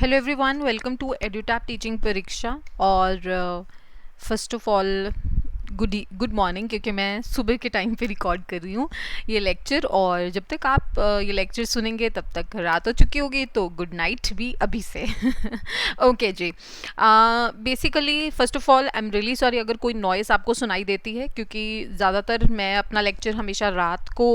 Hello everyone, welcome to Edutap teaching परीक्षा। और first of all good morning, क्योंकि मैं सुबह के टाइम पे रिकॉर्ड कर रही हूँ ये लेक्चर। और जब तक आप ये लेक्चर सुनेंगे तब तक रात हो चुकी होगी, तो गुड नाइट भी अभी से। ओके जी। Basically first of all I am really sorry अगर कोई नॉइस आपको सुनाई देती है, क्योंकि ज़्यादातर मैं अपना लेक्चर हमेशा रात को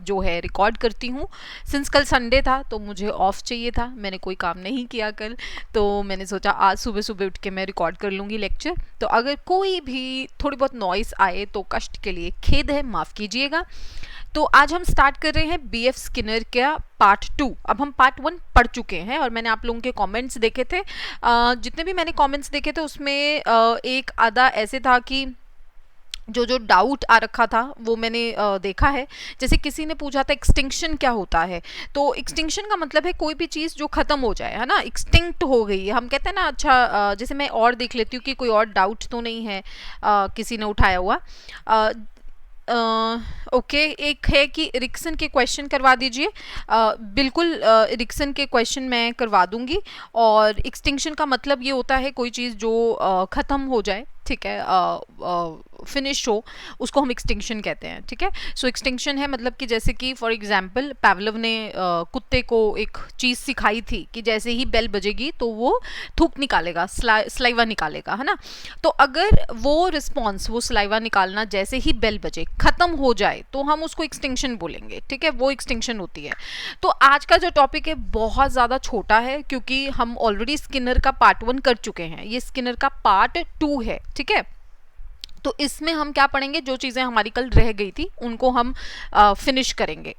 जो है रिकॉर्ड करती हूँ। सिंस कल संडे था तो मुझे ऑफ चाहिए था, मैंने कोई काम नहीं किया कल, तो मैंने सोचा आज सुबह सुबह उठ के मैं रिकॉर्ड कर लूँगी लेक्चर। तो अगर कोई भी थोड़ी बहुत नॉइस आए तो कष्ट के लिए खेद है, माफ़ कीजिएगा। तो आज हम स्टार्ट कर रहे हैं BF स्किनर का पार्ट 2। अब हम पार्ट 1 पढ़ चुके हैं और मैंने आप लोगों के कमेंट्स देखे थे। जितने भी मैंने कमेंट्स देखे थे उसमें एक आधा ऐसे था कि जो डाउट आ रखा था वो मैंने देखा है। जैसे किसी ने पूछा था एक्सटिंक्शन क्या होता है, तो एक्सटिंक्शन का मतलब है कोई भी चीज़ जो ख़त्म हो जाए, है ना, एक्सटिंक्ट हो गई है। हम कहते हैं ना। अच्छा, जैसे मैं और देख लेती हूँ कि कोई और डाउट तो नहीं है किसी ने उठाया हुआ। ओके, एक है कि इरिक्सन के क्वेश्चन करवा दीजिए। बिल्कुल, इरिक्सन के क्वेश्चन मैं करवा दूंगी। और एक्सटिंक्शन का मतलब ये होता है कोई चीज़ जो ख़त्म हो जाए, ठीक है, फिनिश हो, उसको हम एक्सटिंक्शन कहते हैं। ठीक है, सो एक्सटिंक्शन है मतलब कि जैसे कि फॉर एग्जांपल पावलोव ने कुत्ते को एक चीज़ सिखाई थी कि जैसे ही बेल बजेगी तो वो थूक निकालेगा, स्लाइवा निकालेगा, है ना। तो अगर वो रिस्पॉन्स, वो स्लाइवा निकालना जैसे ही बेल बजे ख़त्म हो जाए तो हम उसको एक्सटिंक्शन बोलेंगे। ठीक है, वो एक्सटिंक्शन होती है। तो आज का जो टॉपिक है बहुत ज़्यादा छोटा है, क्योंकि हम ऑलरेडी स्किनर का पार्ट 1 कर चुके हैं। ये स्किनर का पार्ट 2 है। ठीक है, तो इसमें हम क्या पढ़ेंगे, जो चीज़ें हमारी कल रह गई थी उनको हम फिनिश करेंगे।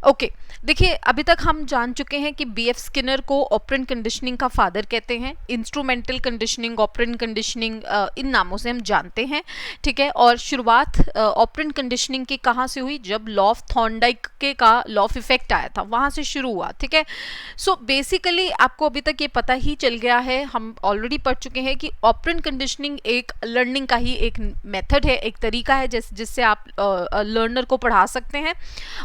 ओके, देखिए अभी तक हम जान चुके हैं कि BF स्किनर को ऑपरेंट कंडीशनिंग का फादर कहते हैं। इंस्ट्रूमेंटल कंडीशनिंग, ऑपरेंट कंडीशनिंग, इन नामों से हम जानते हैं। ठीक है, और शुरुआत ऑपरेंट कंडीशनिंग की कहाँ से हुई, जब लॉ ऑफ थॉर्नडाइक के का लॉ ऑफ इफेक्ट आया था, वहाँ से शुरू हुआ। ठीक है, सो बेसिकली आपको अभी तक ये पता ही चल गया है, हम ऑलरेडी पढ़ चुके हैं कि ऑपरेंट कंडीशनिंग एक लर्निंग का ही एक मेथड है, एक तरीका है जिससे आप लर्नर को पढ़ा सकते हैं।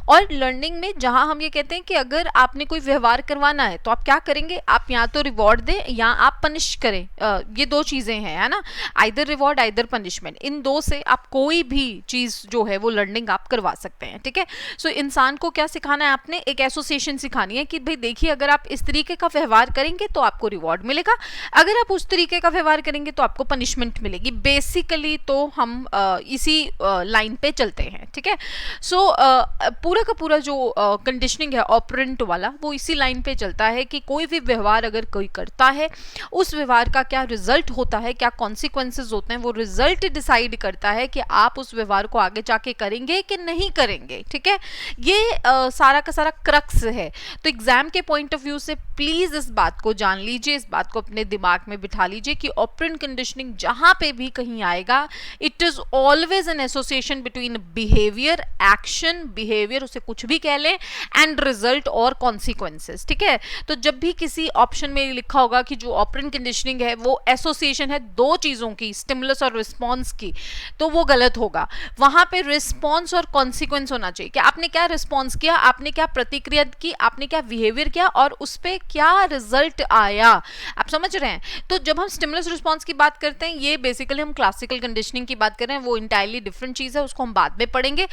और लर्निंग जहां हम ये कहते हैं कि अगर आपने कोई व्यवहार करवाना है तो आप क्या करेंगे, आप या तो रिवॉर्ड दें या आप पनिश करें। ये दो चीजें हैं, है ना, आइदर रिवॉर्ड आइदर पनिशमेंट। इन दो से आप कोई भी चीज जो है वो लर्निंग आप करवा सकते हैं। ठीक है, सो इंसान को क्या सिखाना है, आपने एक एसोसिएशन सिखानी है कि भाई देखिए अगर आप इस तरीके का व्यवहार करेंगे तो आपको रिवॉर्ड मिलेगा, अगर आप उस तरीके का व्यवहार करेंगे तो आपको पनिशमेंट मिलेगी। बेसिकली तो हम इसी लाइन पे चलते हैं। ठीक है, सो पूरा का पूरा जो कंडीशनिंग है ऑपरेंट वाला, वो इसी लाइन पे चलता है कि कोई भी व्यवहार अगर कोई करता है, उस व्यवहार का क्या रिजल्ट होता है, क्या कॉन्सिक्वेंसेस होते हैं, वो रिजल्ट डिसाइड करता है कि आप उस व्यवहार को आगे जाके करेंगे कि नहीं करेंगे। ठीक है, ये सारा का सारा क्रक्स है। तो एग्जाम के पॉइंट ऑफ व्यू से प्लीज इस बात को जान लीजिए, इस बात को अपने दिमाग में बिठा लीजिए कि ऑपरेंट कंडीशनिंग जहां पे भी कहीं आएगा, it is always an association between behaviour, action, behaviour उसे कुछ भी कह ले, एंड रिजल्ट और कॉन्सिक्वेंसेस। ठीक है, तो जब भी किसी ऑप्शन में लिखा होगा कि जो ऑपरेंट कंडीशनिंग है वो एसोसिएशन है दो चीजों की, स्टिमुलस और रिस्पॉन्स की, तो वो गलत होगा। वहां पे रिस्पॉन्स और कॉन्सिक्वेंस होना चाहिए कि आपने क्या रिस्पॉन्स किया, आपने क्या प्रतिक्रिया की, आपने क्या बिहेवियर किया और उस पर क्या रिजल्ट आया। आप समझ रहे हैं। तो जब हम स्टिमुलस रिस्पॉन्स की बात करते हैं, ये बेसिकली हम क्लासिकल कंडीशनिंग की बात कर रहे हैं, वो इंटायरली डिफरेंट चीज है, उसको हम बाद में पढ़ेंगे।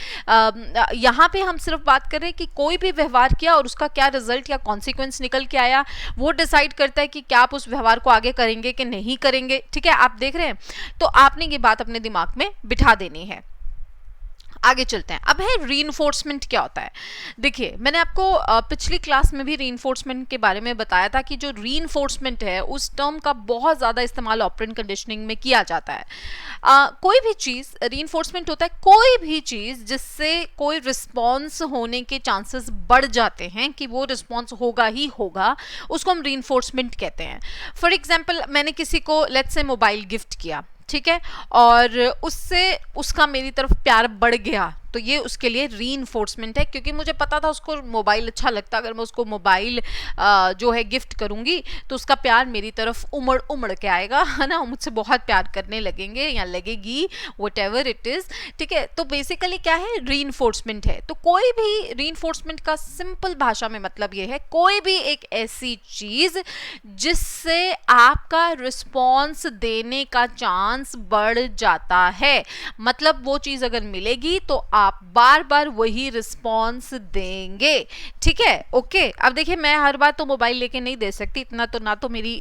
यहाँ पे हम सिर्फ बात कर रहे हैं कि कोई भी व्यवहार किया और उसका क्या रिजल्ट या कॉन्सिक्वेंस निकल के आया, वो डिसाइड करता है कि क्या आप उस व्यवहार को आगे करेंगे कि नहीं करेंगे। ठीक है, आप देख रहे हैं, तो आपने ये बात अपने दिमाग में बिठा देनी है। आगे चलते हैं। अब है रीइंफोर्समेंट क्या होता है। देखिए मैंने आपको पिछली क्लास में भी रीइंफोर्समेंट के बारे में बताया था कि जो रीइंफोर्समेंट है उस टर्म का बहुत ज़्यादा इस्तेमाल ऑपरेंट कंडीशनिंग में किया जाता है। कोई भी चीज़, रीइंफोर्समेंट होता है कोई भी चीज़ जिससे कोई रिस्पॉन्स होने के चांसेस बढ़ जाते हैं कि वो रिस्पॉन्स होगा ही होगा, उसको हम रीइंफोर्समेंट कहते हैं। फॉर एग्जाम्पल, मैंने किसी को लेट्स से मोबाइल गिफ्ट किया, ठीक है, और उससे उसका मेरी तरफ प्यार बढ़ गया, तो ये उसके लिए रीइंफोर्समेंट है, क्योंकि मुझे पता था उसको मोबाइल अच्छा लगता, अगर मैं उसको मोबाइल जो है गिफ्ट करूंगी तो उसका प्यार मेरी तरफ उमड़ उमड़ के आएगा, है ना, मुझसे बहुत प्यार करने लगेंगे या लगेगी, व्हाटएवर इट इज, ठीक है। तो बेसिकली क्या है, रीइंफोर्समेंट है। तो कोई भी रीइंफोर्समेंट का सिंपल भाषा में मतलब ये है, कोई भी एक ऐसी चीज जिससे आपका रिस्पॉन्स देने का चांस बढ़ जाता है, मतलब वो चीज अगर मिलेगी तो आप बार बार वही रिस्पॉन्स देंगे, ठीक है। ओके, अब देखिए मैं हर बार तो मोबाइल लेके नहीं दे सकती, इतना तो ना तो मेरी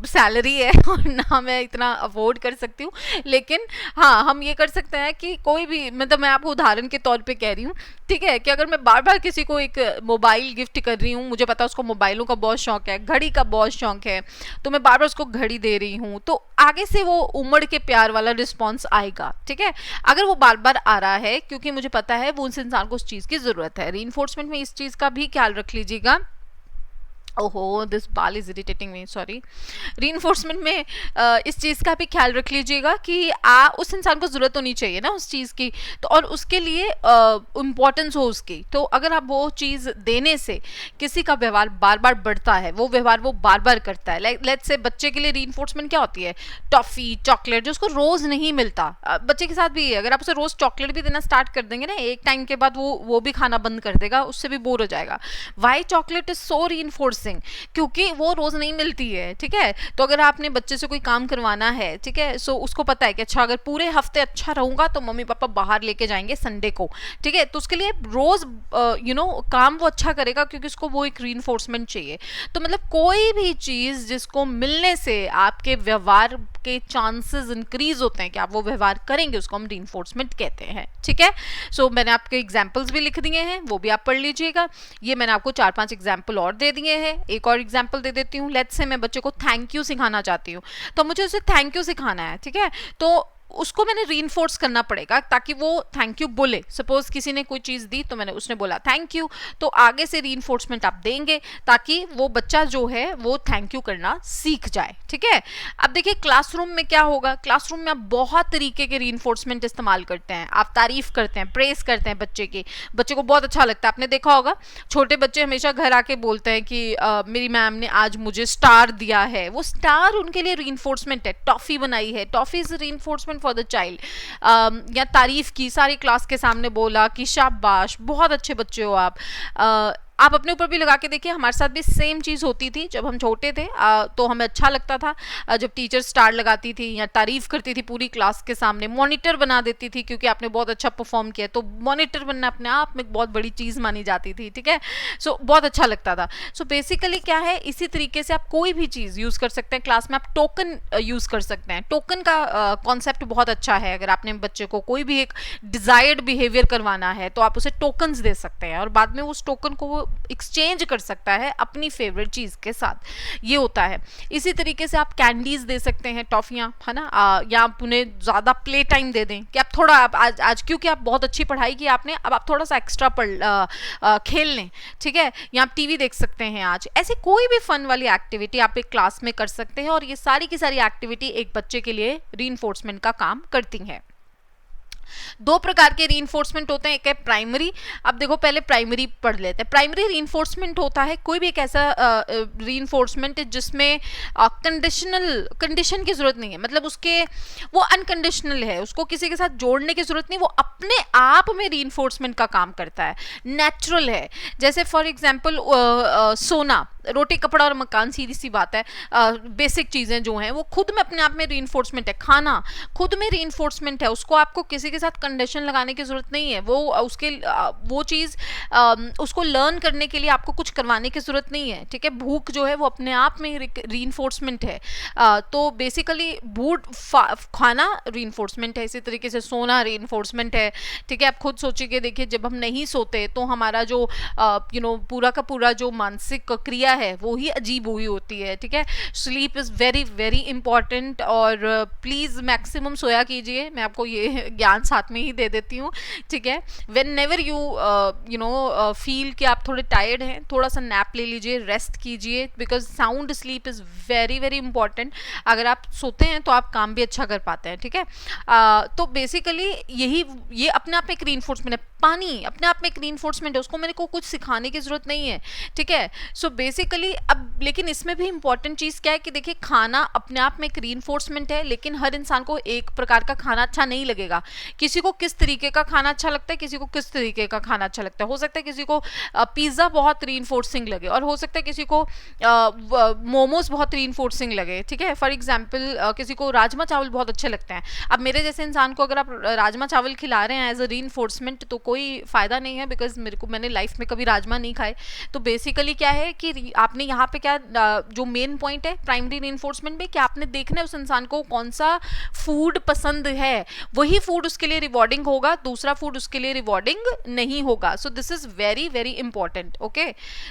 सैलरी है और ना मैं इतना अफोर्ड कर सकती हूँ, लेकिन हाँ हम ये कर सकते हैं कि कोई भी, मतलब मैं आपको उदाहरण के तौर पे कह रही हूँ, ठीक है, कि अगर मैं बार बार किसी को एक मोबाइल गिफ्ट कर रही हूँ, मुझे पता है उसको मोबाइलों का बहुत शौक है, घड़ी का बहुत शौक है, तो मैं बार बार उसको घड़ी दे रही हूँ, तो आगे से वो उमड़ के प्यार वाला रिस्पॉन्स आएगा, ठीक है। अगर वो बार बार आ रहा है क्योंकि मुझे पता है वो उस इंसान को उस चीज की जरूरत है। रीइंफोर्समेंट में इस चीज का भी ख्याल रख लीजिएगा। ओहो, दिस बाल is irritating me, sorry. Reinforcement में इस चीज़ का भी ख्याल रख लीजिएगा कि उस इंसान को ज़रूरत होनी चाहिए ना उस चीज़ की, तो और उसके लिए इम्पोर्टेंस हो उसकी, तो अगर आप वो चीज़ देने से किसी का व्यवहार बार बार बढ़ता है, वो व्यवहार वो बार बार करता है, लाइक लेट्स से बच्चे के लिए रीइंफोर्समेंट क्या होती है, टॉफ़ी, चॉकलेट, जो उसको रोज़ नहीं मिलता। बच्चे के साथ भी है, अगर आप उसे रोज़ चॉकलेट भी देना स्टार्ट कर देंगे ना, एक टाइम के बाद वो भी खाना बंद कर देगा, उससे भी बोर हो जाएगा। Why chocolate is so reinforcing, क्योंकि वो रोज नहीं मिलती है, ठीक है। तो अगर आपने बच्चे से कोई काम करवाना है, ठीक है, सो उसको पता है कि अच्छा अगर पूरे हफ्ते अच्छा रहूंगा तो मम्मी पापा बाहर लेके जाएंगे संडे को, ठीक है, तो उसके लिए रोज काम वो अच्छा करेगा, क्योंकि उसको वो एक रीइंफोर्समेंट चाहिए। तो मतलब कोई भी चीज जिसको मिलने से आपके व्यवहार के चांसेस इंक्रीज होते हैं कि आप वो व्यवहार करेंगे, उसको हम रीइंफोर्समेंट कहते हैं, ठीक है। सो मैंने आपके एग्जांपल्स भी लिख दिए हैं, वो भी आप पढ़ लीजिएगा। ये मैंने आपको 4-5 एग्जांपल और दे दिए हैं, एक और एग्जांपल दे देती हूँ। लेट्स से मैं बच्चे को थैंक यू सिखाना चाहती हूँ, तो मुझे उसे थैंक यू सिखाना है, ठीक है, तो उसको मैंने रीइंफोर्स करना पड़ेगा ताकि वो थैंक यू बोले। सपोज किसी ने कोई चीज़ दी तो उसने बोला थैंक यू, तो आगे से रीइंफोर्समेंट आप देंगे ताकि वो बच्चा जो है वो थैंक यू करना सीख जाए, ठीक है। अब देखिए क्लासरूम में क्या होगा, क्लासरूम में आप बहुत तरीके के रीइंफोर्समेंट इस्तेमाल करते हैं, आप तारीफ करते हैं, प्रेस करते हैं बच्चे की, बच्चे को बहुत अच्छा लगता है। आपने देखा होगा छोटे बच्चे हमेशा घर आके बोलते हैं कि मेरी मैम ने आज मुझे स्टार दिया है, वो स्टार उनके लिए रीइंफोर्समेंट है। टॉफ़ी बनाई है, toffee is reinforcement for the child, या तारीफ की, सारी क्लास के सामने बोला कि शाबाश बहुत अच्छे बच्चे हो आप अपने ऊपर भी लगा के देखिए, हमारे साथ भी सेम चीज़ होती थी जब हम छोटे थे, तो हमें अच्छा लगता था जब टीचर स्टार लगाती थी या तारीफ करती थी पूरी क्लास के सामने, मॉनिटर बना देती थी क्योंकि आपने बहुत अच्छा परफॉर्म किया, तो मॉनिटर बनना अपने आप में एक बहुत बड़ी चीज़ मानी जाती थी, ठीक है। सो बहुत अच्छा लगता था। सो बेसिकली क्या है, इसी तरीके से आप कोई भी चीज़ यूज़ कर सकते हैं। क्लास में आप टोकन यूज़ कर सकते हैं, टोकन का कॉन्सेप्ट बहुत अच्छा है। अगर आपने बच्चे को कोई भी एक डिज़ायर्ड बिहेवियर करवाना है तो आप उसे टोकन्स दे सकते हैं और बाद में उस टोकन को वो एक्सचेंज कर सकता है अपनी फेवरेट चीज़ के साथ, ये होता है। इसी तरीके से आप कैंडीज दे सकते हैं, टॉफ़ियाँ, है ना, या आप उन्हें ज़्यादा प्ले टाइम दे दें कि आप थोड़ा आज क्योंकि आप बहुत अच्छी पढ़ाई की आपने, अब आप थोड़ा सा एक्स्ट्रा खेल लें, ठीक है, या आप टीवी देख सकते हैं आज। ऐसे कोई भी फन वाली एक्टिविटी आप एक क्लास में कर सकते हैं और ये सारी की सारी एक्टिविटी एक बच्चे के लिए रीइंफोर्समेंट का काम करती हैं। दो प्रकार के रीइंफोर्समेंट होते हैं, एक है प्राइमरी। अब देखो पहले प्राइमरी पढ़ लेते हैं। प्राइमरी रीइंफोर्समेंट होता है कोई भी एक ऐसा रीइंफोर्समेंट जिसमें कंडीशन की जरूरत नहीं है, मतलब उसके वो अनकंडीशनल है, उसको किसी के साथ जोड़ने की जरूरत नहीं, वो अपने आप में रीइंफोर्समेंट का काम करता है, नेचुरल है। जैसे फॉर एग्जाम्पल सोना, रोटी कपड़ा और मकान, सीधी सी बात है, बेसिक चीज़ें जो हैं वो खुद में अपने आप में रीइंफोर्समेंट है। खाना खुद में रीइंफोर्समेंट है, उसको आपको किसी के साथ कंडीशन लगाने की ज़रूरत नहीं है, वो चीज़ उसको लर्न करने के लिए आपको कुछ करवाने की ज़रूरत नहीं है, ठीक है। भूख जो है वो अपने आप में रीइंफोर्समेंट है, तो बेसिकली खाना रीइंफोर्समेंट है, इसी तरीके से सोना रीइंफोर्समेंट है, ठीक है। आप खुद सोचिए, देखिए जब हम नहीं सोते तो हमारा जो पूरा का पूरा जो मानसिक क्रिया है वो ही अजीब हुई होती है, ठीक है। Sleep is very very important और प्लीज़ मैक्सिमम सोया कीजिए, मैं आपको ये ज्ञान साथ में ही दे देती हूँ, ठीक है। When never you you know feel कि आप थोड़े टायर्ड हैं, थोड़ा सा नैप ले लीजिए, रेस्ट कीजिए, because sound sleep is very very important. अगर आप सोते हैं तो आप काम भी अच्छा कर पाते हैं, ठीक है। तो बेसिकली ये अपने आप में एक रीइंफोर्समेंट है। पानी अपने आप में एक रीइंफोर्समेंट है, उसको मेरे को कुछ सिखाने की ज़रूरत नहीं है, ठीक है। सो बेसिकली अब लेकिन इसमें भी इंपॉर्टेंट चीज़ क्या है कि देखिए, खाना अपने आप में एक रीइंफोर्समेंट है, लेकिन हर इंसान को एक प्रकार का खाना अच्छा नहीं लगेगा। किसी को किस तरीके का खाना अच्छा लगता है, किसी को किस तरीके का खाना अच्छा लगता है। हो सकता है किसी को पिज़्ज़ा बहुत रीइंफोर्सिंग लगे, और हो सकता है किसी को मोमोज बहुत रीइंफोर्सिंग लगे, ठीक है। फॉर एग्जाम्पल किसी को राजमा चावल बहुत अच्छे लगते हैं। अब मेरे जैसे इंसान को अगर आप राजमा चावल खिला रहे हैं एज अ रीइंफोर्समेंट, तो कोई फ़ायदा नहीं है, बिकॉज मैंने लाइफ में कभी राजमा नहीं खाए। तो बेसिकली क्या है कि आपने यहाँ पे क्या जो मेन पॉइंट है प्राइमरी रीइंफोर्समेंट में, कि आपने देखना है उस इंसान को कौन सा फूड पसंद है, वही फूड उसके लिए रिवॉर्डिंग होगा, दूसरा फूड उसके लिए रिवॉर्डिंग नहीं होगा। So this is very very important, okay.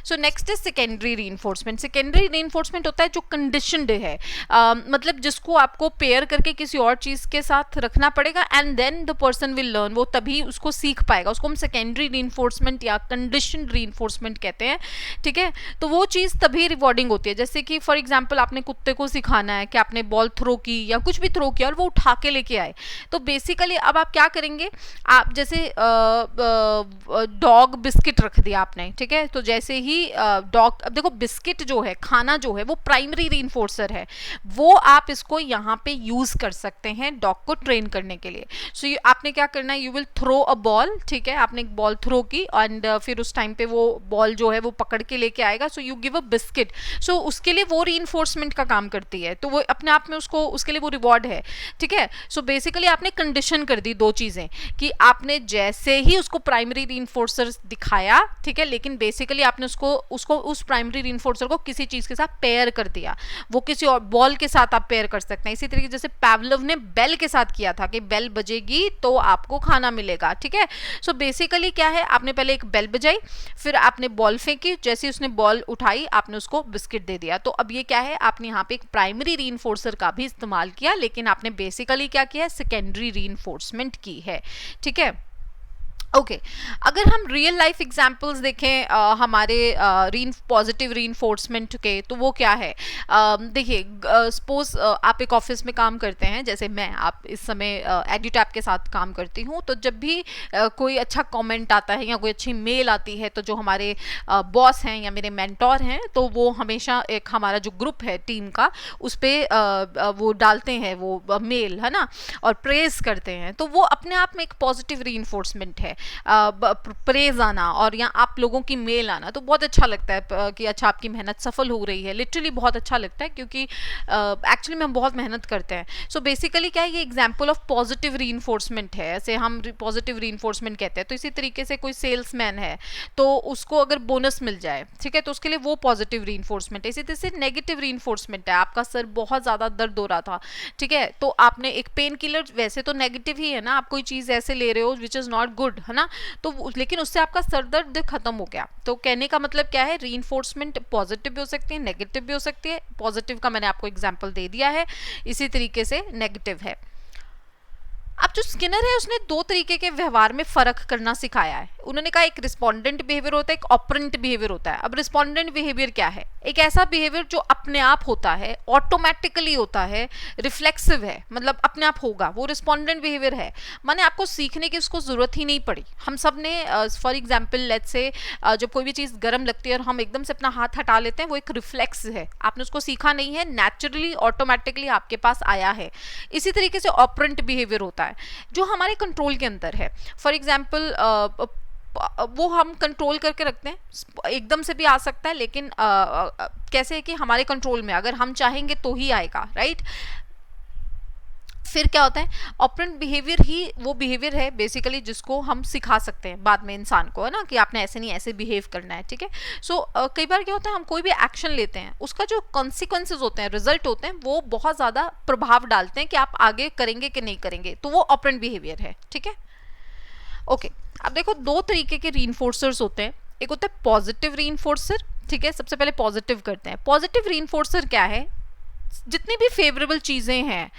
So next is secondary reinforcement. Secondary reinforcement होता है जो कंडीशनड है, मतलब जिसको आपको पेयर करके किसी और चीज़ के साथ रखना पड़ेगा, and then the person will learn, वो तभी उसको सीख पाएगा। उसको हम सेकेंडरी रीइंफोर्समेंट या कंडीशनड रीइंफोर्समेंट कहते हैं, ठीक है। तो वो चीज़ तभी रिवॉर्डिंग होती है। जैसे कि फॉर एग्जाम्पल आपने कुत्ते को सिखाना है कि आपने बॉल थ्रो की या कुछ भी थ्रो किया और वो उठा के लेके आए, तो बेसिकली अब आप क्या करेंगे, आप जैसे डॉग बिस्किट रख दिया आपने, ठीक है। तो जैसे ही डॉग, अब देखो बिस्किट जो है, खाना जो है, वो प्राइमरी रीइंफोर्सर है, वो आप इसको यहाँ पे यूज कर सकते हैं डॉग को ट्रेन करने के लिए। सो आपने क्या करना है, you will throw a ball, ठीक है। आपने एक बॉल थ्रो की एंड फिर उस टाइम पे वो बॉल जो है वो पकड़ के लेके आएगा, so you give a biscuit. So उसके लिए वो रीइंफोर्समेंट का काम करती है, तो वो अपने आप में उसके लिए वो रिवॉर्ड है, ठीक है। सो बेसिकली आपने कंडीशन कर दी दो चीजें, कि आपने जैसे ही उसको प्राइमरी रीइंफोर्सर दिखाया, ठीक है, लेकिन बेसिकली आपने उसको उस प्राइमरी रीइंफोर्सर को किसी चीज के साथ पेयर कर दिया। वो किसी और बॉल के साथ आप पेयर कर सकते हैं। इसी तरीके जैसे पावलोव ने बेल के साथ किया था कि बेल बजेगी तो आपको खाना मिलेगा, ठीक है। सो बेसिकली क्या है, आपने पहले एक बेल बजाई, फिर आपने बॉल फेंकी, जैसे ही उसने बॉल उठाई आपने उसको बिस्किट दे दिया। तो अब ये क्या है, आपने यहाँ पे एक प्राइमरी रीइंफोर्सर का भी इस्तेमाल किया, लेकिन आपने बेसिकली क्या किया है, सेकेंडरी रीइंफोर्समेंट की है, ठीक है। ओके अगर हम रियल लाइफ एग्जांपल्स देखें हमारे पॉजिटिव रीइंफोर्समेंट के, तो वो क्या है, देखिए सपोज आप एक ऑफिस में काम करते हैं, जैसे मैं आप इस समय एडिटैप के साथ काम करती हूँ, तो जब भी कोई अच्छा कमेंट आता है या कोई अच्छी मेल आती है, तो जो हमारे बॉस हैं या मेरे मेंटोर हैं, तो वो हमेशा एक हमारा जो ग्रुप है टीम का, उस पर वो डालते हैं वो मेल, है ना, और प्रेज करते हैं। तो वो अपने आप में एक पॉजिटिव रीइंफोर्समेंट है, प्रेज आना और या आप लोगों की मेल आना, तो बहुत अच्छा लगता है कि अच्छा आपकी मेहनत सफल हो रही है। लिटरली बहुत अच्छा लगता है, क्योंकि एक्चुअली में हम बहुत मेहनत करते हैं। सो बेसिकली क्या है, ये एग्जांपल ऑफ पॉजिटिव रीइंफोर्समेंट है, ऐसे हम पॉजिटिव रीइंफोर्समेंट कहते हैं। तो इसी तरीके से कोई सेल्समैन है, तो उसको अगर बोनस मिल जाए, ठीक है, तो उसके लिए वो पॉजिटिव रीइंफोर्समेंट है। इसी तरह से नेगेटिव रीइंफोर्समेंट है, आपका सर बहुत ज़्यादा दर्द हो रहा था, ठीक है, तो आपने एक पेन किलर, वैसे तो नेगेटिव ही है ना, आप कोई चीज़ ऐसे ले रहे हो विच इज़ नॉट गुड, है ना, तो लेकिन उससे आपका सर दर्द खत्म हो गया। तो कहने का मतलब क्या है, रीइंफोर्समेंट पॉजिटिव भी हो सकती है, नेगेटिव भी हो सकती है। पॉजिटिव का मैंने आपको एग्जांपल दे दिया है, इसी तरीके से नेगेटिव है। अब जो स्किनर है उसने दो तरीके के व्यवहार में फर्क करना सिखाया है। उन्होंने कहा एक रिस्पोंडेंट बिहेवियर होता है, एक ऑपरेंट बिहेवियर होता है। अब रिस्पोंडेंट बिहेवियर क्या है, एक ऐसा बिहेवियर जो अपने आप होता है, ऑटोमेटिकली होता है, रिफ्लेक्सिव है, मतलब अपने आप होगा, वो रिस्पोंडेंट बिहेवियर है। माने आपको सीखने की उसको जरूरत ही नहीं पड़ी। हम सब ने फॉर एग्जाम्पल लेट्स से जब कोई भी चीज़ गर्म लगती है और हम एकदम से अपना हाथ हटा लेते हैं, वो एक रिफ्लेक्स है, आपने उसको सीखा नहीं है, नेचुरली ऑटोमेटिकली आपके पास आया है। इसी तरीके से ऑपरेंट बिहेवियर होता है जो हमारे कंट्रोल के अंदर है। फॉर एग्जाम्पल वो हम कंट्रोल करके रखते हैं, एकदम से भी आ सकता है, लेकिन कैसे है कि हमारे कंट्रोल में, अगर हम चाहेंगे तो ही आएगा, राइट। फिर क्या होता है, ऑपरेंट बिहेवियर ही वो बिहेवियर है बेसिकली जिसको हम सिखा सकते हैं बाद में इंसान को, है ना, कि आपने ऐसे नहीं ऐसे बिहेव करना है, ठीक है। सो कई बार क्या होता है, हम कोई भी एक्शन लेते हैं, उसका जो कॉन्सिक्वेंसेज होते हैं, रिजल्ट होते हैं, वो बहुत ज़्यादा प्रभाव डालते हैं कि आप आगे करेंगे कि नहीं करेंगे, तो वो ऑपरेंट बिहेवियर है, ठीक है। ओके अब देखो दो तरीके के रीइंफोर्सर्स होते हैं, एक होता है पॉजिटिव रीइंफोर्सर, ठीक है। सबसे पहले पॉजिटिव करते हैं। पॉजिटिव रीइंफोर्सर क्या है, जितनी भी फेवरेबल चीज़ें हैं,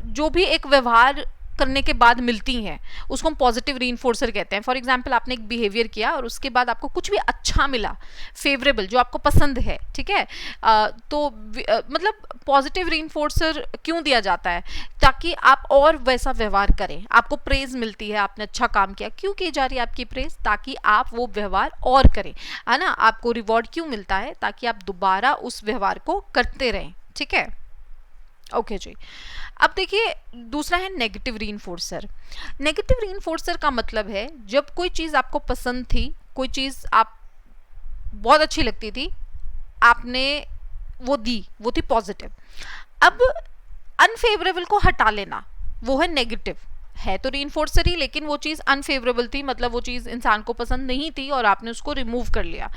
जो भी एक व्यवहार करने के बाद मिलती हैं उसको हम पॉजिटिव रीइंफोर्सर कहते हैं। फॉर एग्जांपल आपने एक बिहेवियर किया और उसके बाद आपको कुछ भी अच्छा मिला, फेवरेबल, जो आपको पसंद है, ठीक है, तो मतलब पॉजिटिव रीइंफोर्सर क्यों दिया जाता है? ताकि आप और वैसा व्यवहार करें। आपको प्रेज मिलती है, आपने अच्छा काम किया, क्यों की जा रही है आपकी प्रेज? ताकि आप वो व्यवहार और करें, है ना। आपको रिवॉर्ड क्यों मिलता है? ताकि आप दोबारा उस व्यवहार को करते रहें, ठीक है। ओके जी। अब देखिए दूसरा है नेगेटिव रीइंफोर्सर। नेगेटिव रीइंफोर्सर का मतलब है जब कोई चीज़ आपको पसंद थी, कोई चीज़ आप बहुत अच्छी लगती थी, आपने वो दी, वो थी पॉजिटिव। अब अनफेवरेबल को हटा लेना, वो है नेगेटिव। है तो रीइंफोर्सर ही, लेकिन वो चीज़ अनफेवरेबल थी, मतलब वो चीज़ इंसान को पसंद नहीं थी और आपने उसको रिमूव कर लिया,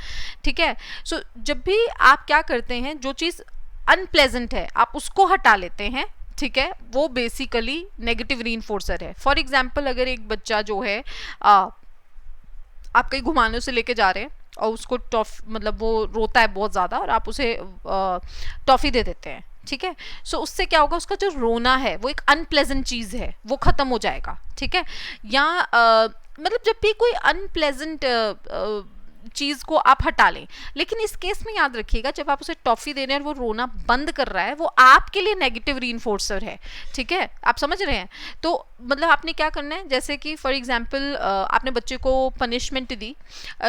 ठीक है। सो जब भी आप क्या करते हैं, जो चीज़ अनप्लेजेंट है आप उसको हटा लेते हैं, ठीक है, वो बेसिकली नेगेटिव रीइंफोर्सर है। फॉर एग्जाम्पल अगर एक बच्चा जो है आप कहीं घुमाने से लेके जा रहे हैं और उसको मतलब वो रोता है बहुत ज़्यादा और आप उसे टॉफ़ी दे देते हैं, ठीक है। सो उससे क्या होगा, उसका जो रोना है वो एक अनप्लेजेंट चीज़ है, वो ख़त्म हो जाएगा, ठीक है। या मतलब जब भी कोई अनप्लेजेंट चीज़ को आप हटा लें, लेकिन इस केस में याद रखिएगा जब आप उसे टॉफ़ी दे रहे हैं और वो रोना बंद कर रहा है, वो आपके लिए नेगेटिव रीइंफोर्सर है, ठीक है, आप समझ रहे हैं। तो मतलब आपने क्या करना है, जैसे कि फॉर एग्जांपल आपने बच्चे को पनिशमेंट दी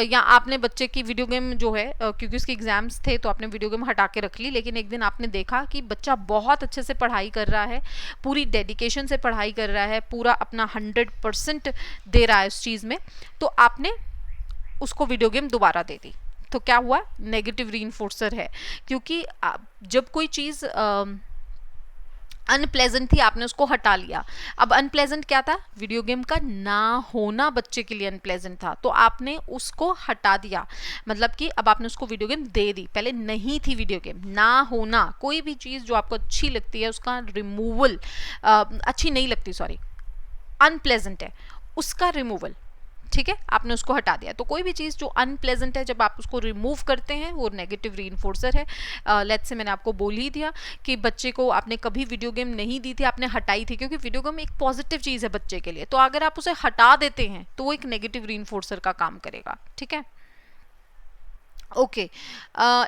या आपने बच्चे की वीडियो गेम जो है क्योंकि उसके एग्जाम्स थे तो आपने वीडियो गेम हटा के रख ली, लेकिन एक दिन आपने देखा कि बच्चा बहुत अच्छे से पढ़ाई कर रहा है, पूरी डेडिकेशन से पढ़ाई कर रहा है, पूरा अपना 100% दे रहा है उस चीज़ में, तो आपने उसको वीडियो गेम दोबारा दे दी, तो क्या हुआ, नेगेटिव रीइंफोर्सर है। क्योंकि जब कोई चीज़ अनप्लेजेंट थी आपने उसको हटा लिया। अब अनप्लेजेंट क्या था, वीडियो गेम का ना होना बच्चे के लिए अनप्लेजेंट था, तो आपने उसको हटा दिया, मतलब कि अब आपने उसको वीडियो गेम दे दी। पहले नहीं थी वीडियो गेम, ना होना, कोई भी चीज़ जो आपको अच्छी लगती है उसका रिमूवल, अच्छी नहीं लगती सॉरी, अनप्लेजेंट है उसका रिमूवल, ठीक है, आपने उसको हटा दिया। तो कोई भी चीज़ जो अनप्लेजेंट है जब आप उसको रिमूव करते हैं वो नेगेटिव रीइंफोर्सर है। लेट्स से मैंने आपको बोल ही दिया कि बच्चे को आपने कभी वीडियो गेम नहीं दी थी, आपने हटाई थी, क्योंकि वीडियो गेम एक पॉजिटिव चीज़ है बच्चे के लिए, तो अगर आप उसे हटा देते हैं तो वो एक नेगेटिव रीइंफोर्सर का काम करेगा, ठीक है। Okay,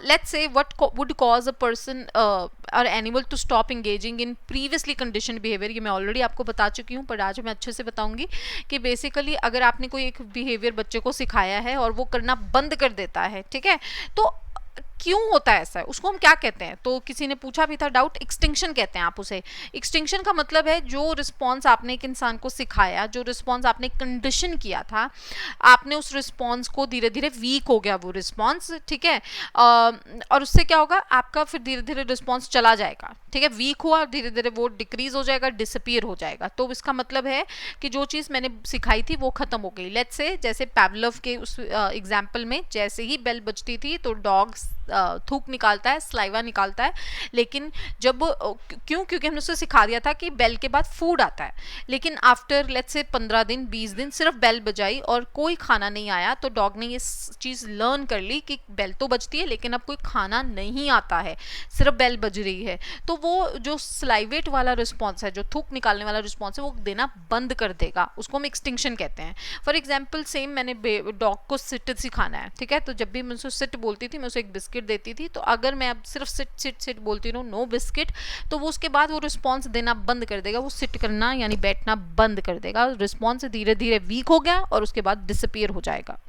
let's say what would cause a person or animal to stop engaging in previously conditioned behavior। ये मैं ऑलरेडी आपको बता चुकी हूँ, पर आज मैं अच्छे से बताऊंगी कि बेसिकली अगर आपने कोई एक बिहेवियर बच्चे को सिखाया है और वो करना बंद कर देता है, ठीक है, तो क्यों होता है ऐसा, उसको हम क्या कहते हैं? तो किसी ने पूछा भी था डाउट, एक्सटिंक्शन कहते हैं आप उसे। एक्सटिंक्शन का मतलब है जो रिस्पॉन्स आपने एक इंसान को सिखाया, जो रिस्पॉन्स आपने कंडीशन किया था, आपने उस रिस्पॉन्स को धीरे धीरे वीक हो गया वो रिस्पॉन्स, ठीक है, और उससे क्या होगा, आपका फिर धीरे धीरे रिस्पॉन्स चला जाएगा, ठीक है, वीक हुआ और धीरे धीरे वो डिक्रीज हो जाएगा, डिसअपीयर हो जाएगा। तो इसका मतलब है कि जो चीज़ मैंने सिखाई थी वो खत्म हो गई। लेट्स से जैसे पावलोव के उस एग्जाम्पल में जैसे ही बेल बजती थी तो डॉग्स थूक निकालता है, स्लाइवा निकालता है, लेकिन जब क्योंकि हमने उसे सिखा दिया था कि बेल के बाद फूड आता है, लेकिन आफ्टर लेट्स से 15 दिन 20 दिन सिर्फ बेल बजाई और कोई खाना नहीं आया, तो डॉग ने ये चीज़ लर्न कर ली कि बेल तो बजती है लेकिन अब कोई खाना नहीं आता है, सिर्फ बेल बज रही है, तो वो जो स्लाइवेट वाला रिस्पॉन्स है, जो थूक निकालने वाला रिस्पॉन्स है, वो देना बंद कर देगा, उसको हम एक्सटिंक्शन कहते हैं। फॉर एग्जाम्पल सेम मैंने डॉग को सिट सिखाना है, ठीक है, तो जब भी मैं उसे सिट बोलती थी मैं उसे एक बिस्किट देती थी, तो अगर मैं अब सिर्फ सिट सिट सिट बोलती रहूं, नो बिस्किट, तो वो उसके बाद वो रिस्पॉन्स देना बंद कर देगा, वो सिट करना यानी बैठना बंद कर देगा, रिस्पॉन्स धीरे धीरे वीक हो गया और उसके बाद डिसअपीयर हो जाएगा।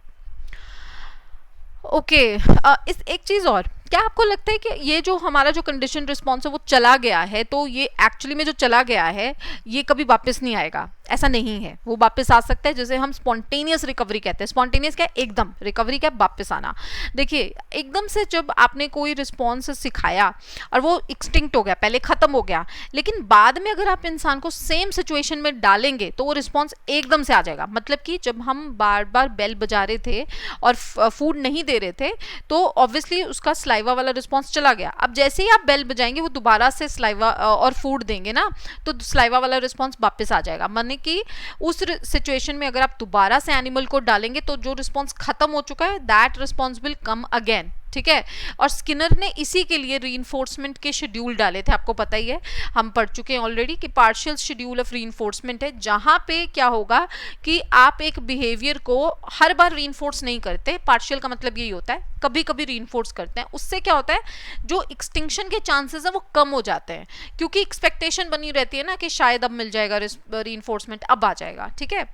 ओके, इस एक चीज़ और, क्या आपको लगता है कि ये जो हमारा जो कंडीशन रिस्पॉन्स है वो चला गया है, तो ये एक्चुअली में जो चला गया है ये कभी वापस नहीं आएगा? ऐसा नहीं है, वो वापस आ सकता है, जैसे हम स्पॉन्टेनियस रिकवरी कहते हैं। स्पॉन्टेनियस क्या है? एकदम, रिकवरी क्या? वापस आना। देखिए एकदम से जब आपने कोई रिस्पॉन्स सिखाया और वो एक्सटिंक्ट हो गया, पहले ख़त्म हो गया, लेकिन बाद में अगर आप इंसान को सेम सिचुएशन में डालेंगे तो वो रिस्पॉन्स एकदम से आ जाएगा। मतलब कि जब हम बार बार बेल बजा रहे थे और फूड नहीं दे रहे थे तो ऑब्वियसली उसका स्लाइवा वाला रिस्पॉन्स चला गया। अब जैसे ही आप बेल बजाएंगे वो दोबारा से स्लाइवा और फूड देंगे ना, तो स्लाइवा वाला रिस्पॉन्स वापस आ जाएगा। माने कि उस सिचुएशन में अगर आप दोबारा से एनिमल को डालेंगे तो जो रिस्पॉन्स खत्म हो चुका है that response will come again, ठीक है। और स्किनर ने इसी के लिए रीइंफोर्समेंट के शेड्यूल डाले थे, आपको पता ही है, हम पढ़ चुके हैं ऑलरेडी कि पार्शियल शेड्यूल ऑफ रीइंफोर्समेंट है, जहां पे क्या होगा कि आप एक बिहेवियर को हर बार रीइंफोर्स नहीं करते। पार्शियल का मतलब यही होता है कभी कभी रीइंफोर्स करते हैं। उससे क्या होता है, जो एक्सटिंक्शन के चांसेस है वो कम हो जाते हैं, क्योंकि एक्सपेक्टेशन बनी रहती है ना कि शायद अब मिल जाएगा रीइंफोर्समेंट, अब आ जाएगा। ठीक है,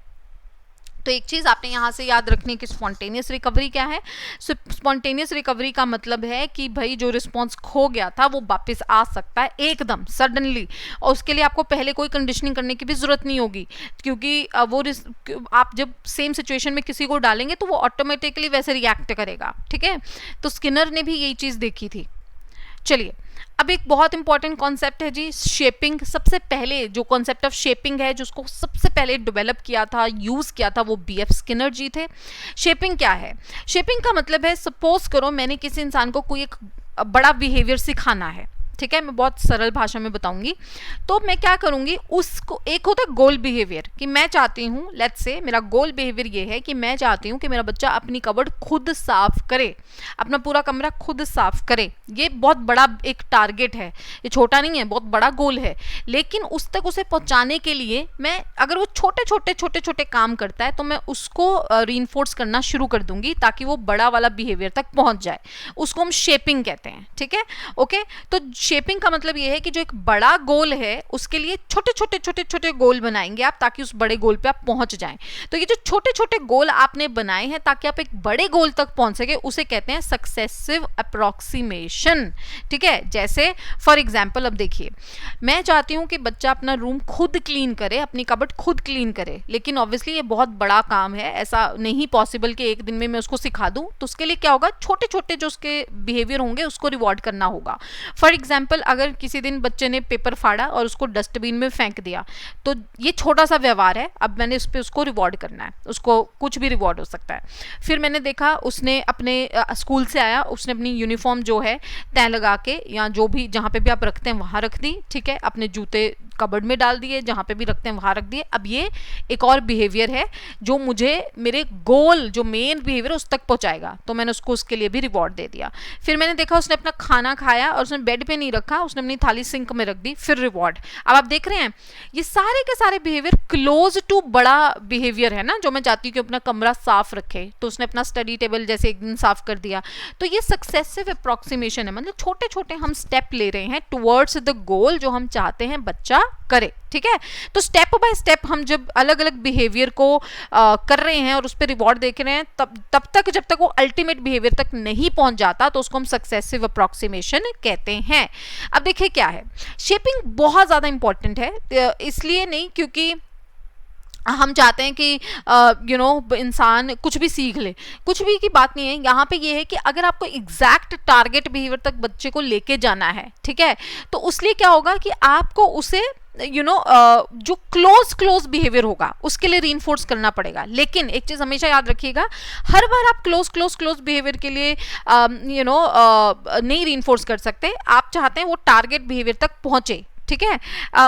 तो एक चीज आपने यहाँ से याद रखनी कि स्पॉन्टेनियस रिकवरी क्या है। स्पॉन्टेनियस रिकवरी का मतलब है कि भाई जो रिस्पॉन्स खो गया था वो वापस आ सकता है एकदम सडनली, और उसके लिए आपको पहले कोई कंडीशनिंग करने की भी जरूरत नहीं होगी, क्योंकि वो आप जब सेम सिचुएशन में किसी को डालेंगे तो वो ऑटोमेटिकली वैसे रिएक्ट करेगा। ठीक है, तो स्किनर ने भी यही चीज देखी थी। चलिए, अब एक बहुत इंपॉर्टेंट कॉन्सेप्ट है जी, शेपिंग। सबसे पहले जो कॉन्सेप्ट ऑफ शेपिंग है, जिसको सबसे पहले डेवलप किया था, यूज किया था, वो बीएफ स्किनर जी थे। शेपिंग क्या है? शेपिंग का मतलब है, सपोज करो मैंने किसी इंसान को कोई एक बड़ा बिहेवियर सिखाना है, ठीक है, मैं बहुत सरल भाषा में बताऊंगी, तो मैं क्या करूंगी, उसको एक होता है गोल बिहेवियर कि मैं चाहती हूँ, लेट्स से मेरा गोल बिहेवियर ये है कि मैं चाहती हूँ कि मेरा बच्चा अपनी कबर्ड खुद साफ करे, अपना पूरा कमरा खुद साफ करे। ये बहुत बड़ा एक टारगेट है, ये छोटा नहीं है, बहुत बड़ा गोल है। लेकिन उस तक उसे पहुंचाने के लिए मैं, अगर वो छोटे छोटे काम करता है तो मैं उसको रीइंफोर्स करना शुरू कर दूंगी ताकि वो बड़ा वाला बिहेवियर तक पहुंच जाए। उसको हम शेपिंग कहते हैं। ठीक है, ओके। तो शेपिंग का मतलब ये है कि जो एक बड़ा गोल है उसके लिए छोटे छोटे गोल बनाएंगे आप, ताकि उस बड़े गोल पे आप पहुंच जाएं। तो ये जो छोटे छोटे गोल आपने बनाए हैं ताकि आप एक बड़े गोल तक पहुंच सके, उसे कहते हैं सक्सेसिव अप्रोक्सीमेशन। ठीक है, जैसे फॉर एग्जांपल अब देखिए, मैं चाहती हूं कि बच्चा अपना रूम खुद क्लीन करे, अपनी कबर्ड खुद क्लीन करे, लेकिन ऑब्वियसली ये बहुत बड़ा काम है, ऐसा नहीं पॉसिबल कि एक दिन में मैं उसको सिखा दूं। तो उसके लिए क्या होगा, छोटे छोटे जो उसके बिहेवियर होंगे उसको रिवॉर्ड करना होगा। फॉर एग्जाम्पल, अगर किसी दिन बच्चे ने पेपर फाड़ा और उसको डस्टबिन में फेंक दिया, तो ये छोटा सा व्यवहार है, अब मैंने उस पर उसको रिवॉर्ड करना है, उसको कुछ भी रिवॉर्ड हो सकता है। फिर मैंने देखा उसने अपने स्कूल से आया, उसने अपनी यूनिफॉर्म जो है तय लगा के, या जो भी जहाँ पे भी आप रखते हैं वहाँ रख दी, ठीक है, अपने जूते कबर्ड में डाल दिए, जहाँ पे भी रखते हैं वहाँ रख दिए। अब ये एक और बिहेवियर है जो मुझे मेरे गोल, जो मेन बिहेवियर उस तक पहुँचाएगा, तो मैंने उसको उसके लिए भी रिवॉर्ड दे दिया। फिर मैंने देखा उसने अपना खाना खाया और उसने बेड पे नहीं रखा, उसने अपनी थाली सिंक में रख दी, फिर रिवॉर्ड। अब आप देख रहे हैं ये सारे के सारे बिहेवियर क्लोज टू बड़ा बिहेवियर है ना, जो मैं चाहती हूँ कि अपना कमरा साफ रखे, तो उसने अपना स्टडी टेबल जैसे एक दिन साफ कर दिया। तो ये सक्सेसिव अप्रोक्सीमेशन है, मतलब छोटे छोटे हम स्टेप ले रहे हैं टुवर्ड्स द गोल जो हम चाहते हैं बच्चा करे। ठीक है, तो स्टेप बाय स्टेप हम जब अलग अलग बिहेवियर को कर रहे हैं और उस पर रिवॉर्ड देख रहे हैं, तब तक जब तक वो अल्टीमेट बिहेवियर तक नहीं पहुंच जाता, तो उसको हम सक्सेसिव अप्रोक्सीमेशन कहते हैं। अब देखिए क्या है, शेपिंग बहुत ज्यादा इंपॉर्टेंट है, इसलिए नहीं क्योंकि हम चाहते हैं कि इंसान कुछ भी सीख ले, कुछ भी की बात नहीं है। यहाँ पे ये है कि अगर आपको एग्जैक्ट टारगेट बिहेवियर तक बच्चे को लेके जाना है, ठीक है, तो उसलिए क्या होगा कि आपको उसे जो क्लोज बिहेवियर होगा उसके लिए रीइंफोर्स करना पड़ेगा। लेकिन एक चीज हमेशा याद रखिएगा, हर बार आप क्लोज बिहेवियर के लिए नहीं रीइंफोर्स कर सकते। आप चाहते हैं वो टारगेट बिहेवियर तक पहुंचे, ठीक है,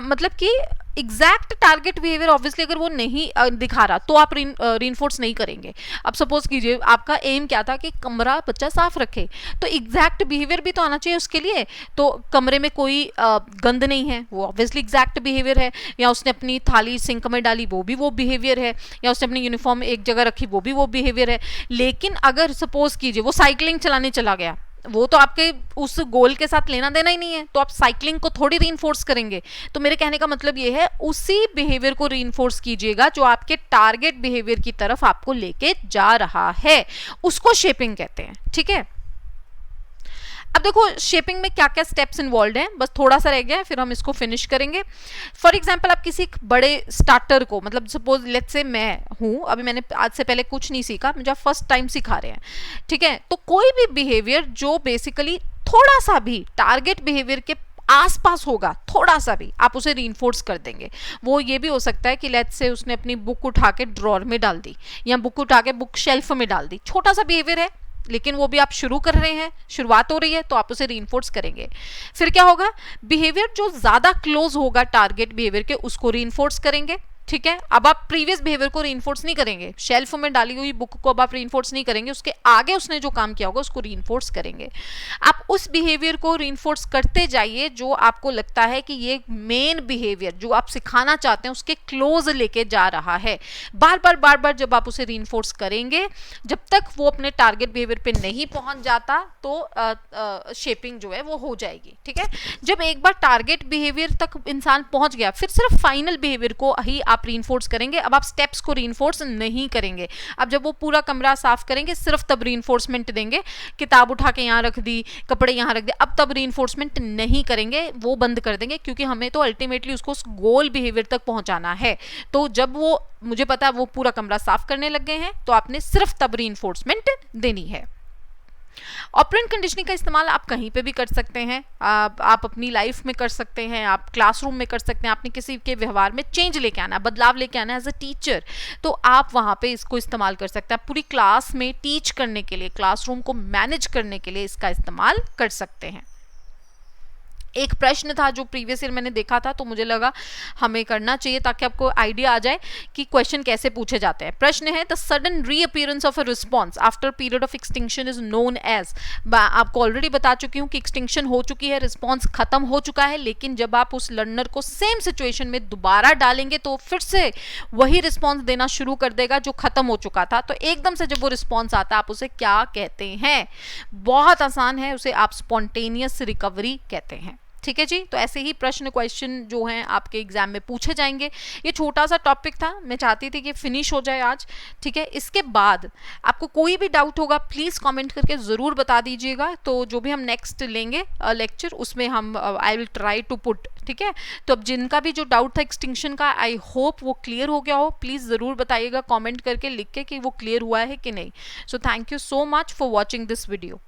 मतलब कि एग्जैक्ट टारगेट बिहेवियर ऑब्वियसली अगर वो नहीं दिखा रहा तो आप रीइंफोर्स नहीं करेंगे। अब सपोज कीजिए आपका एम क्या था कि कमरा बच्चा साफ रखे, तो एग्जैक्ट बिहेवियर भी तो आना चाहिए उसके लिए। तो कमरे में कोई गंद नहीं है, वो ऑब्वियसली एग्जैक्ट बिहेवियर है, या उसने अपनी थाली सिंक में डाली, वो भी वो बिहेवियर है, या उसने अपनी यूनिफॉर्म एक जगह रखी, वो भी वो बिहेवियर है। लेकिन अगर सपोज कीजिए वो साइकिलिंग चलाने चला गया, वो तो आपके उस गोल के साथ लेना देना ही नहीं है, तो आप साइकिलिंग को थोड़ी रीइंफोर्स करेंगे। तो मेरे कहने का मतलब ये है, उसी बिहेवियर को रीइंफोर्स कीजिएगा जो आपके टारगेट बिहेवियर की तरफ आपको लेके जा रहा है, उसको शेपिंग कहते हैं। ठीक है, अब देखो शेपिंग में क्या क्या स्टेप्स इन्वॉल्व हैं, बस थोड़ा सा रह गया है, फिर हम इसको फिनिश करेंगे। फॉर एग्जांपल, आप किसी बड़े स्टार्टर को, मतलब सपोज लेट्स से मैं हूँ, अभी मैंने आज से पहले कुछ नहीं सीखा, मुझे फर्स्ट टाइम सिखा रहे हैं, ठीक है, तो कोई भी बिहेवियर जो बेसिकली थोड़ा सा भी टारगेट बिहेवियर के आसपास होगा, थोड़ा सा भी आप उसे रीइंफोर्स कर देंगे। वो ये भी हो सकता है कि लेट्स से उसने अपनी बुक उठा के ड्रॉर में डाल दी, या बुक उठा के बुक शेल्फ में डाल दी, छोटा सा बिहेवियर है, लेकिन वो भी आप शुरू कर रहे हैं, शुरुआत हो रही है, तो आप उसे रीइंफोर्स करेंगे। फिर क्या होगा, बिहेवियर जो ज्यादा क्लोज होगा टारगेट बिहेवियर के, उसको रीइंफोर्स करेंगे। ठीक है, अब आप प्रीवियस बिहेवियर को रीइंफोर्स नहीं करेंगे, शेल्फ में डाली हुई बुक को अब आप रीइंफोर्स नहीं करेंगे, उसके आगे उसने जो काम किया होगा उसको रीइंफोर्स करेंगे। आप उस बिहेवियर को रीइंफोर्स करते जाइए जो आपको लगता है कि ये मेन बिहेवियर जो आप सिखाना चाहते हैं उसके क्लोज लेके जा रहा है। बार बार जब आप उसे रीइंफोर्स करेंगे, जब तक वो अपने टारगेट बिहेवियर पे नहीं पहुंच जाता तो शेपिंग जो है वो हो जाएगी। ठीक है, जब एक बार टारगेट बिहेवियर तक इंसान पहुंच गया, फिर सिर्फ फाइनल बिहेवियर को ही आप रीइंफोर्स करेंगे। अब आप स्टेप्स को रीइंफोर्स नहीं करेंगे। अब जब वो पूरा कमरा साफ करेंगे सिर्फ तब रीइंफोर्समेंट देंगे, किताब उठा के यहाँ रख दी, कपड़े यहाँ रख दिए, अब तब रीइंफोर्समेंट नहीं करेंगे, वो बंद कर देंगे, क्योंकि हमें तो अल्टीमेटली उसको उस गोल बिहेवियर तक पहुंचाना है। तो जब वो, मुझे पता है वो पूरा कमरा साफ करने लग गए हैं, तो आपने सिर्फ तब रीइंफोर्समेंट देनी है। ऑपरेंट कंडीशनिंग का इस्तेमाल आप कहीं पे भी कर सकते हैं, आप अपनी लाइफ में कर सकते हैं, आप क्लासरूम में कर सकते हैं। आपने किसी के व्यवहार में चेंज लेके आना है, बदलाव लेके आना है एज अ टीचर, तो आप वहाँ पे इसको इस्तेमाल कर सकते हैं। आप पूरी क्लास में टीच करने के लिए, क्लासरूम को मैनेज करने के लिए इसका इस्तेमाल कर सकते हैं। एक प्रश्न था जो प्रीवियस ईयर मैंने देखा था, तो मुझे लगा हमें करना चाहिए ताकि आपको आइडिया आ जाए कि क्वेश्चन कैसे पूछे जाते हैं। प्रश्न है, the sudden reappearance of a response after period of extinction is known as. आपको ऑलरेडी बता चुकी हूँ कि एक्सटिंक्शन हो चुकी है, रिस्पॉन्स खत्म हो चुका है, लेकिन जब आप उस लर्नर को सेम सिचुएशन में दोबारा डालेंगे तो फिर से वही रिस्पॉन्स देना शुरू कर देगा जो खत्म हो चुका था। तो एकदम से जब वो रिस्पॉन्स आता है आप उसे क्या कहते हैं? बहुत आसान है, उसे आप स्पॉन्टेनियस रिकवरी कहते हैं। ठीक है जी, तो ऐसे ही प्रश्न क्वेश्चन जो हैं आपके एग्जाम में पूछे जाएंगे। ये छोटा सा टॉपिक था, मैं चाहती थी कि फिनिश हो जाए आज। ठीक है, इसके बाद आपको कोई भी डाउट होगा प्लीज़ कमेंट करके ज़रूर बता दीजिएगा। तो जो भी हम नेक्स्ट लेंगे लेक्चर, उसमें हम I will try to put. ठीक है, तो अब जिनका भी जो डाउट था एक्सटिंक्शन का, आई होप वो क्लियर हो गया हो। प्लीज़ ज़रूर बताइएगा कॉमेंट करके लिख के कि वो क्लियर हुआ है कि नहीं। So thank you so much for watching this video.